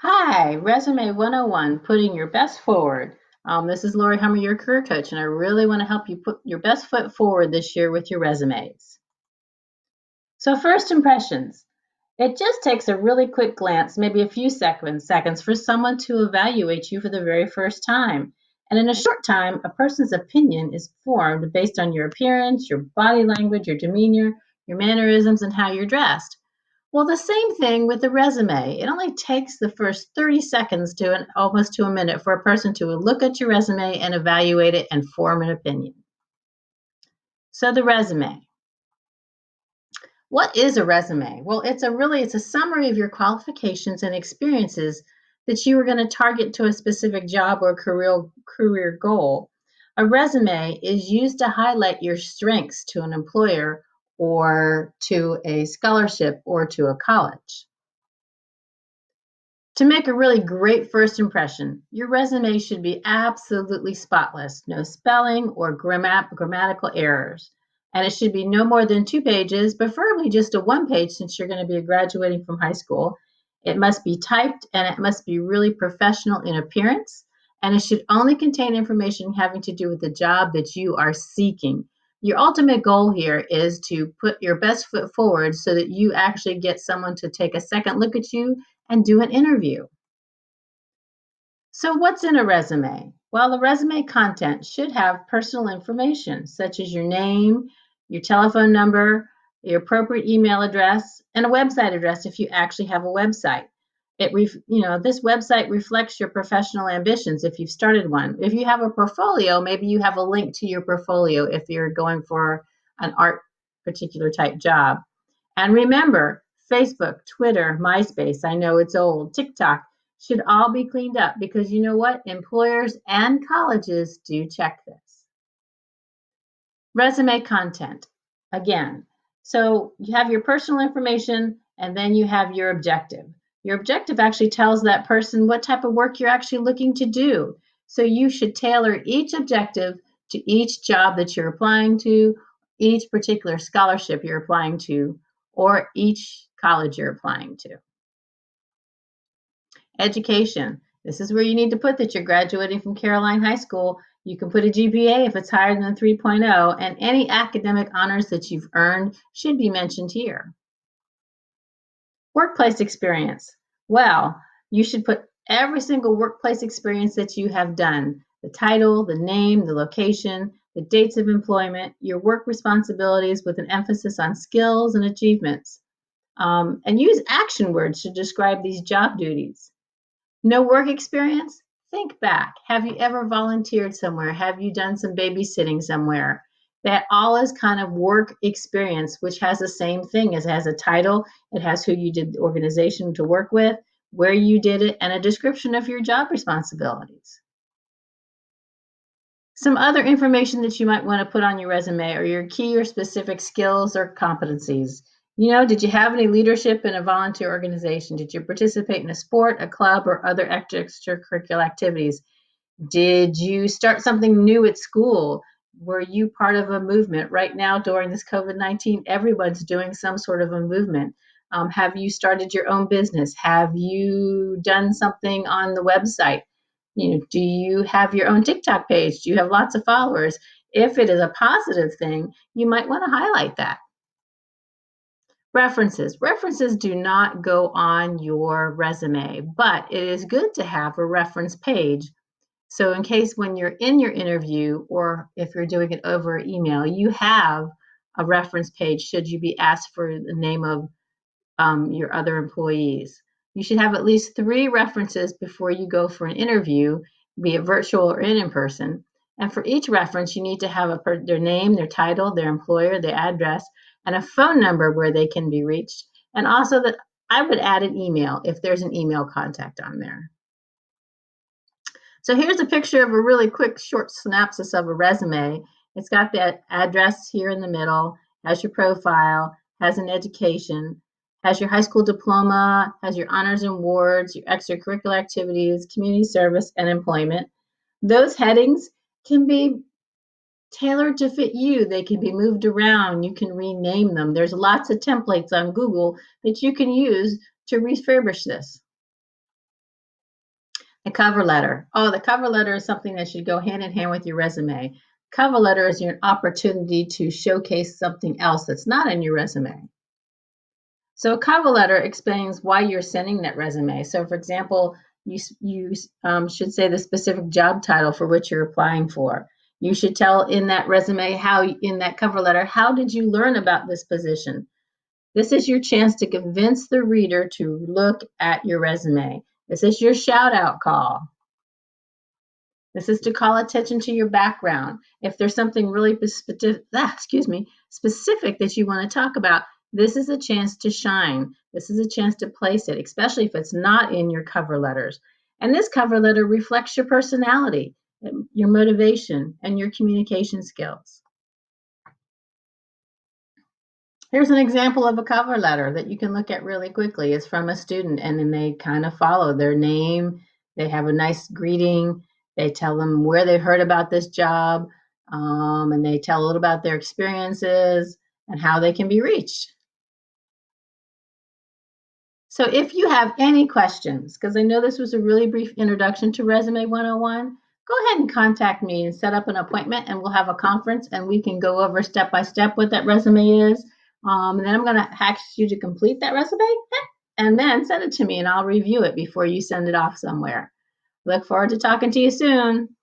Hi, Resume 101, putting your best forward. This is Lori Hummer, your career coach, and I really want to help you put your best foot forward this year with your resumes. So, first impressions. It just takes a really quick glance, maybe a few seconds for someone to evaluate you for the very first time. And in a short time, a person's opinion is formed based on your appearance, your body language, your demeanor, your mannerisms, and how you're dressed. Well, the same thing with the resume. It only takes the first 30 seconds to almost to a minute for a person to look at your resume and evaluate it and form an opinion. So the resume. What is a resume? Well, it's a summary of your qualifications and experiences that you are going to target to a specific job or career goal. A resume is used to highlight your strengths to an employer or to a scholarship or to a college. To make a really great first impression, your resume should be absolutely spotless, no spelling or grammatical errors. And it should be no more than 2 pages, preferably just a one page since you're going to be graduating from high school. It must be typed and it must be really professional in appearance. And it should only contain information having to do with the job that you are seeking. Your ultimate goal here is to put your best foot forward so that you actually get someone to take a second look at you and do an interview. So, what's in a resume? Well, the resume content should have personal information such as your name, your telephone number, your appropriate email address, and a website address if you actually have a website. This website reflects your professional ambitions if you've started one. If you have a portfolio, maybe you have a link to your portfolio if you're going for an art particular type job. And remember, Facebook, Twitter, MySpace, I know it's old, TikTok should all be cleaned up because you know what? Employers and colleges do check this. Resume content. Again, so you have your personal information and then you have your objective. Your objective actually tells that person what type of work you're actually looking to do. So you should tailor each objective to each job that you're applying to, each particular scholarship you're applying to, or each college you're applying to. Education. This is where you need to put that you're graduating from Caroline High School. You can put a GPA if it's higher than 3.0, and any academic honors that you've earned should be mentioned here. Workplace experience. Well, you should put every single workplace experience that you have done, the title, the name, the location, the dates of employment, your work responsibilities with an emphasis on skills and achievements. And use action words to describe these job duties. No work experience? Think back. Have you ever volunteered somewhere? Have you done some babysitting somewhere? That all is kind of work experience, which has the same thing. It has a title, it has who you did the organization to work with, where you did it, and a description of your job responsibilities. Some other information that you might want to put on your resume are your key or specific skills or competencies. Did you have any leadership in a volunteer organization? Did you participate in a sport, a club, or other extracurricular activities? Did you start something new at school? Were you part of a movement? Right now, during this COVID-19, everyone's doing some sort of a movement. Have you started your own business? Have you done something on the website? Do you have your own TikTok page? Do you have lots of followers? If it is a positive thing, you might want to highlight that. References. References do not go on your resume, but it is good to have a reference page. So, in case when you're in your interview or if you're doing it over email, you have a reference page should you be asked for the name of your other employees. You should have at least 3 references before you go for an interview, be it virtual or in person. And for each reference, you need to have their name, their title, their employer, their address, and a phone number where they can be reached. And also that I would add an email if there's an email contact on there. So here's a picture of a really quick short synopsis of a resume. It's got that address here in the middle, has your profile, has an education, has your high school diploma, has your honors and awards, your extracurricular activities, community service, and employment. Those headings can be tailored to fit you. They can be moved around. You can rename them. There's lots of templates on Google that you can use to refurbish this. A cover letter. Oh, the cover letter is something that should go hand in hand with your resume. Cover letter is your opportunity to showcase something else that's not in your resume. So a cover letter explains why you're sending that resume. So, for example, you should say the specific job title for which you're applying for. You should tell in that resume how, in that cover letter, how did you learn about this position? This is your chance to convince the reader to look at your resume. This is your shout out call. This is to call attention to your background. If there's something really specific that you want to talk about, this is a chance to shine. This is a chance to place it, especially if it's not in your cover letters. And this cover letter reflects your personality, your motivation, and your communication skills. Here's an example of a cover letter that you can look at really quickly. It's from a student, and then they kind of follow their name. They have a nice greeting. They tell them where they heard about this job, and they tell a little about their experiences and how they can be reached. So if you have any questions, because I know this was a really brief introduction to Resume 101, go ahead and contact me and set up an appointment, and we'll have a conference and we can go over step by step what that resume is. And then I'm going to ask you to complete that resume and then send it to me, and I'll review it before you send it off somewhere. Look forward to talking to you soon.